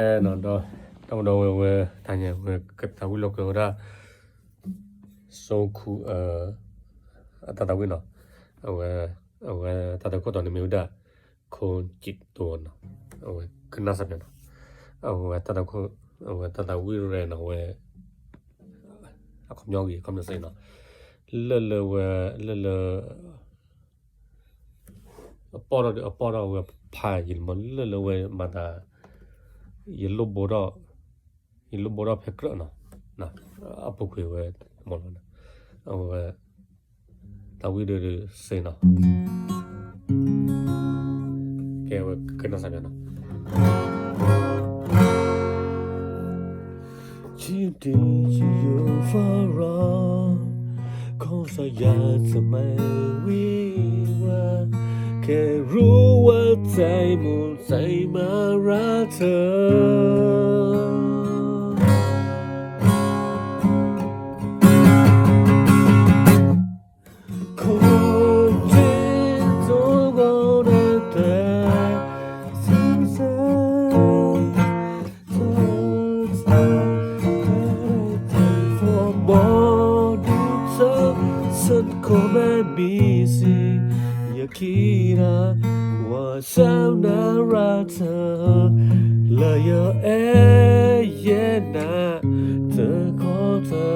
no do don't know where tanya where kita wi lo ko da so ku ta wi no awe ta ko to ni mi da ko chit to no awe kana sa no awe ta ko awe ta wi re no we a kom yo gi kom no sai no le a poro we pa yin mo le we ma da yellow bora phekra na apu kwe we mo na awe ta wi de sai na ke we kana sa na chỉ đi chỉ yêu phá không sao yaจะไม่วิวาแค่รู้ว่าใจหมดใจมารักเธอคนที่ตัวก็ได้แต่สิ้นแสงเธอมองดูเธอฉันคงไม่มีสิอย่าคิดนะว่าฉันน่ารักเธอและอย่าเย็นนะเธอขอเธอ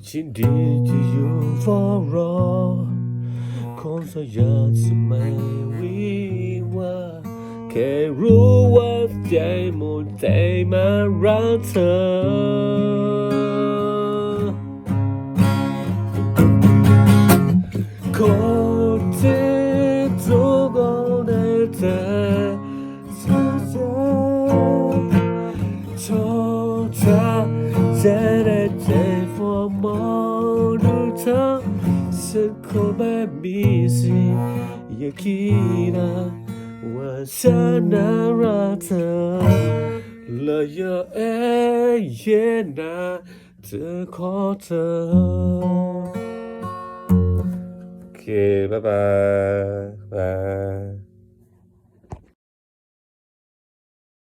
ชินดีที่อยู่เฝ้ารอคงจะอยากจะไม่วิวาแค่รู้ว่าใจหมดใจมารักเธอคนที่ตัวก็ได้แต่เธอชอบเธอจะได้ใจมองดูเธอฉันคงไม่มีสิอย่าคิดนะว่าฉันน่ารักเธอและอย่าเย็นนะเธอขอเธอโอเคบ๊ายบาย